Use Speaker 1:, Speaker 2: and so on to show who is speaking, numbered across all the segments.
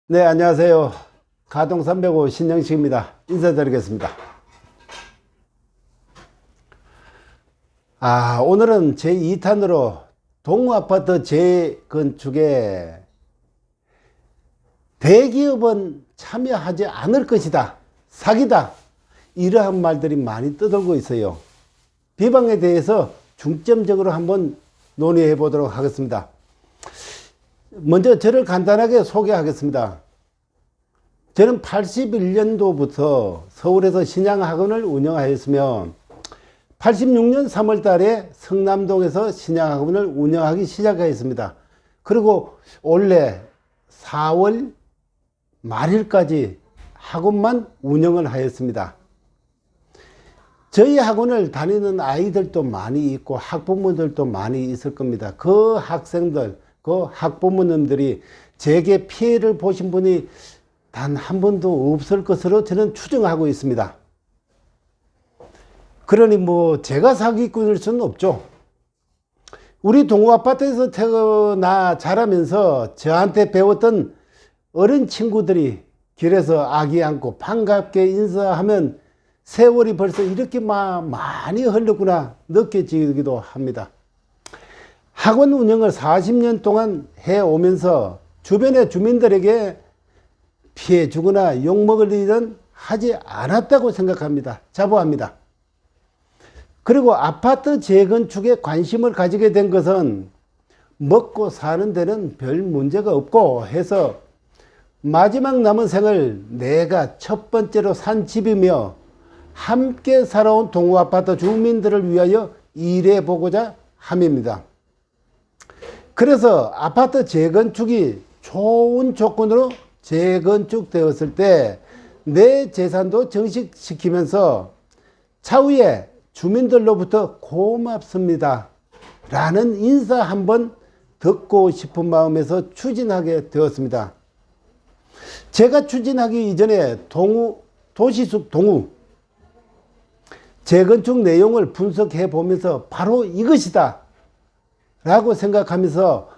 Speaker 1: 네, 안녕하세요. 가동 305 신영식입니다. 인사드리겠습니다. 오늘은 제2탄으로 동아파트 재건축에 대기업은 참여하지 않을 것이다, 사기다, 이러한 말들이 많이 떠돌고 있어요. 비방에 대해서 중점적으로 한번 논의해 보도록 하겠습니다. 먼저 저를 간단하게 소개하겠습니다. 저는 81년도부터 서울에서 신양학원을 운영하였으며 86년 3월 달에 성남동에서 신양학원을 운영하기 시작하였습니다. 그리고 올해 4월 말일까지 학원만 운영을 하였습니다. 저희 학원을 다니는 아이들도 많이 있고 학부모들도 많이 있을 겁니다. 그 학생들, 그 학부모님들이 제게 피해를 보신 분이 단 한 번도 없을 것으로 저는 추정하고 있습니다. 그러니 제가 사기꾼일 수는 없죠. 우리 동호아파트에서 태어나 자라면서 저한테 배웠던 어린 친구들이 길에서 아기 안고 반갑게 인사하면 세월이 벌써 이렇게 많이 흘렀구나 느껴지기도 합니다. 학원 운영을 40년 동안 해오면서 주변의 주민들에게 피해 주거나 욕먹을 일은 하지 않았다고 생각합니다. 자부합니다. 그리고 아파트 재건축에 관심을 가지게 된 것은 먹고 사는 데는 별 문제가 없고 해서 마지막 남은 생을 내가 첫 번째로 산 집이며 함께 살아온 동호아파트 주민들을 위하여 일해보고자 함입니다. 그래서 아파트 재건축이 좋은 조건으로 재건축되었을 때 내 재산도 정식시키면서 차후에 주민들로부터 고맙습니다 라는 인사 한번 듣고 싶은 마음에서 추진하게 되었습니다. 제가 추진하기 이전에 도시숲 동우 재건축 내용을 분석해 보면서 바로 이것이다 라고 생각하면서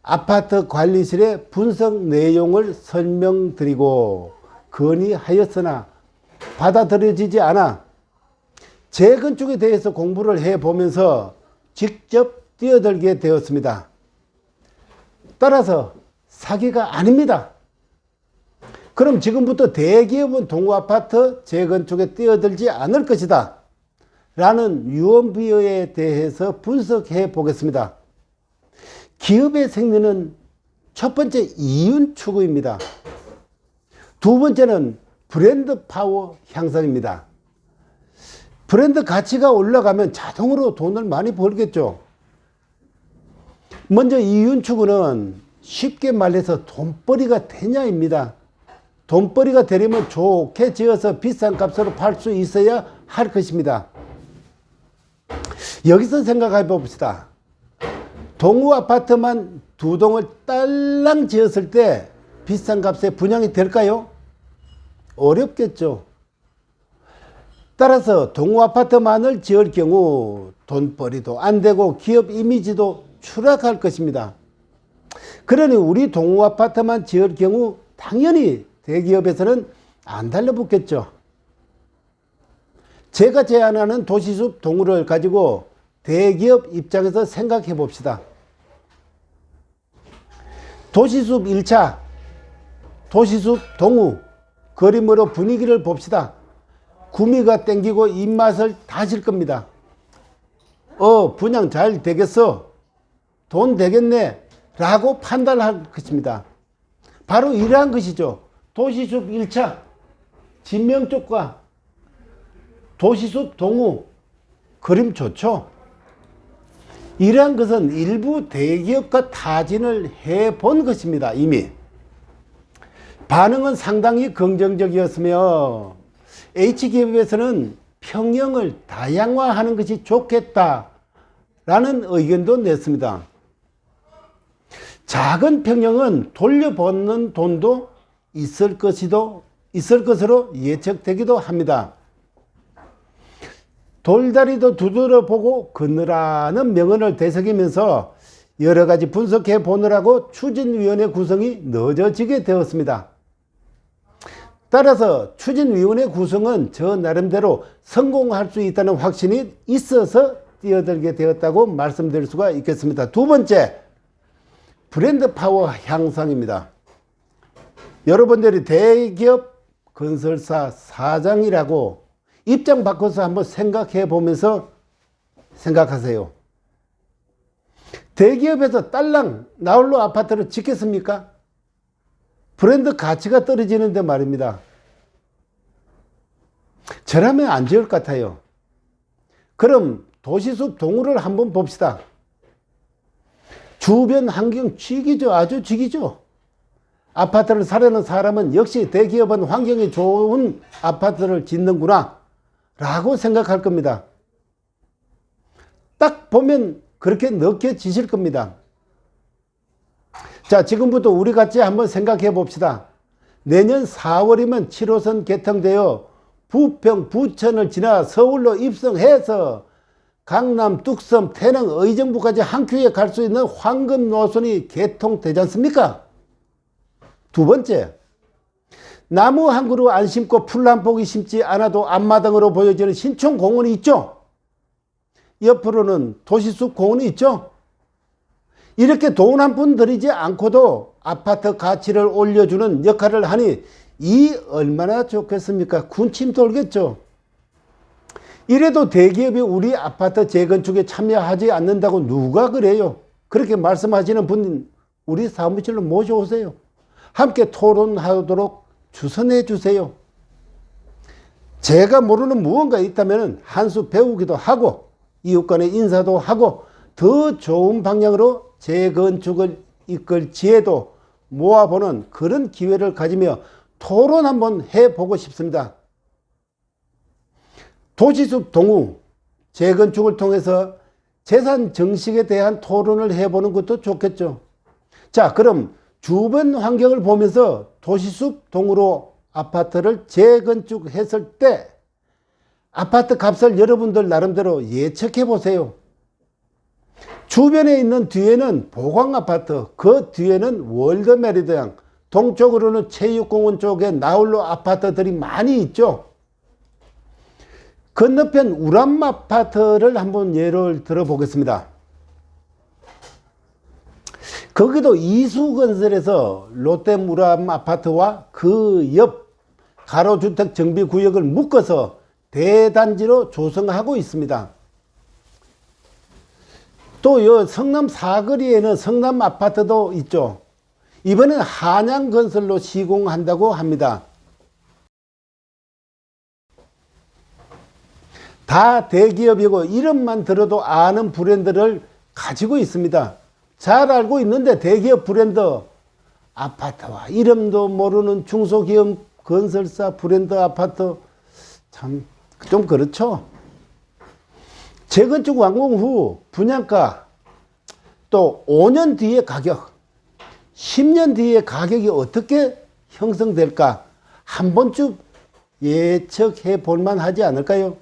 Speaker 1: 아파트 관리실의 분석 내용을 설명드리고 건의하였으나 받아들여지지 않아 재건축에 대해서 공부를 해보면서 직접 뛰어들게 되었습니다. 따라서 사기가 아닙니다. 그럼 지금부터 대기업은 동호아파트 재건축에 뛰어들지 않을 것이다 라는 유언비어에 대해서 분석해 보겠습니다. 기업의 생리는 첫 번째 이윤 추구입니다. 두 번째는 브랜드 파워 향상입니다. 브랜드 가치가 올라가면 자동으로 돈을 많이 벌겠죠. 먼저 이윤 추구는 쉽게 말해서 돈벌이가 되냐입니다. 돈벌이가 되려면 좋게 지어서 비싼 값으로 팔 수 있어야 할 것입니다. 여기서 생각해 봅시다. 동호 아파트만 두 동을 딸랑 지었을 때 비싼 값에 분양이 될까요? 어렵겠죠. 따라서 동호 아파트만을 지을 경우 돈벌이도 안 되고 기업 이미지도 추락할 것입니다. 그러니 우리 동호 아파트만 지을 경우 당연히 대기업에서는 안 달라붙겠죠. 제가 제안하는 도시숲 동우를 가지고 대기업 입장에서 생각해 봅시다. 도시숲 1차, 도시숲 동우 그림으로 분위기를 봅시다. 구미가 땡기고 입맛을 다질 겁니다. 분양 잘 되겠어, 돈 되겠네 라고 판단할 것입니다. 바로 이러한 것이죠. 도시숲 1차 진명쪽과 도시숲 동우 그림 좋죠. 이러한 것은 일부 대기업과 타진을 해본 것입니다. 이미 반응은 상당히 긍정적이었으며 H기업에서는 평형을 다양화하는 것이 좋겠다라는 의견도 냈습니다. 작은 평형은 돌려받는 돈도 있을 것으로 예측되기도 합니다. 돌다리도 두드려 보고 그느라는 명언을 되새기면서 여러 가지 분석해 보느라고 추진위원회 구성이 늦어지게 되었습니다. 따라서 추진위원회 구성은 저 나름대로 성공할 수 있다는 확신이 있어서 뛰어들게 되었다고 말씀드릴 수가 있겠습니다. 두 번째, 브랜드 파워 향상입니다. 여러분들이 대기업 건설사 사장이라고 입장 바꿔서 한번 생각해 보면서 생각하세요. 대기업에서 딸랑 나홀로 아파트를 짓겠습니까? 브랜드 가치가 떨어지는데 말입니다. 저라면 안 지을 것 같아요. 그럼 도시숲 동우를 한번 봅시다. 주변 환경 죽이죠. 아주 죽이죠. 아파트를 사려는 사람은 역시 대기업은 환경이 좋은 아파트를 짓는구나 라고 생각할 겁니다. 딱 보면 그렇게 느껴지실 겁니다. 자, 지금부터 우리 같이 한번 생각해 봅시다. 내년 4월이면 7호선 개통되어 부평, 부천을 지나 서울로 입성해서 강남, 뚝섬, 태릉, 의정부까지 한 큐에 갈 수 있는 황금 노선이 개통되지 않습니까? 두 번째, 나무 한 그루 안 심고 풀 한 포기 심지 않아도 앞마당으로 보여지는 신촌공원이 있죠. 옆으로는 도시숲 공원이 있죠. 이렇게 돈 한 푼 들이지 않고도 아파트 가치를 올려주는 역할을 하니 이 얼마나 좋겠습니까? 군침 돌겠죠. 이래도 대기업이 우리 아파트 재건축에 참여하지 않는다고 누가 그래요? 그렇게 말씀하시는 분 우리 사무실로 모셔오세요. 함께 토론하도록 주선해 주세요. 제가 모르는 무언가 있다면 한 수 배우기도 하고 이웃 간에 인사도 하고 더 좋은 방향으로 재건축을 이끌 지혜도 모아보는 그런 기회를 가지며 토론 한번 해보고 싶습니다. 도시숲 동우 재건축을 통해서 재산 정식에 대한 토론을 해보는 것도 좋겠죠. 자, 그럼 주변 환경을 보면서 도시숲 동우로 아파트를 재건축했을 때 아파트 값을 여러분들 나름대로 예측해 보세요. 주변에 있는 뒤에는 보광아파트, 그 뒤에는 월드메리디안, 동쪽으로는 체육공원 쪽에 나홀로 아파트들이 많이 있죠. 건너편 우람아파트를 한번 예를 들어보겠습니다. 거기도 이수건설에서 롯데우람아파트와 그 옆 가로주택 정비구역을 묶어서 대단지로 조성하고 있습니다. 또 요 성남 사거리에는 성남아파트도 있죠. 이번엔 한양건설로 시공한다고 합니다. 다 대기업이고 이름만 들어도 아는 브랜드를 가지고 있습니다. 잘 알고 있는데 대기업 브랜드 아파트와 이름도 모르는 중소기업 건설사 브랜드 아파트 참 좀 그렇죠. 재건축 완공 후 분양가 또 5년 뒤의 가격 10년 뒤의 가격이 어떻게 형성될까 한 번쯤 예측해 볼만 하지 않을까요?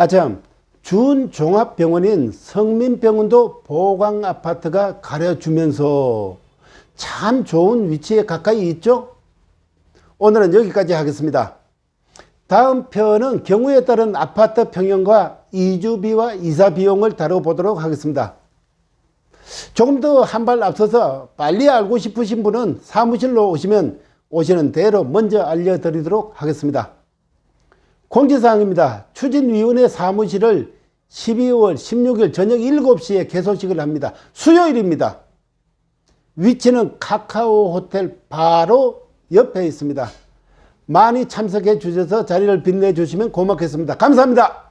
Speaker 1: 참 준종합병원인 성민병원도 보광아파트가 가려주면서 참 좋은 위치에 가까이 있죠. 오늘은 여기까지 하겠습니다. 다음 편은 경우에 따른 아파트 평형과 이주비와 이사비용을 다뤄보도록 하겠습니다. 조금 더 한 발 앞서서 빨리 알고 싶으신 분은 사무실로 오시면 오시는 대로 먼저 알려드리도록 하겠습니다. 공지사항입니다. 추진위원회 사무실을 12월 16일 저녁 7시에 개소식을 합니다. 수요일입니다. 위치는 카카오 호텔 바로 옆에 있습니다. 많이 참석해 주셔서 자리를 빛내주시면 고맙겠습니다. 감사합니다.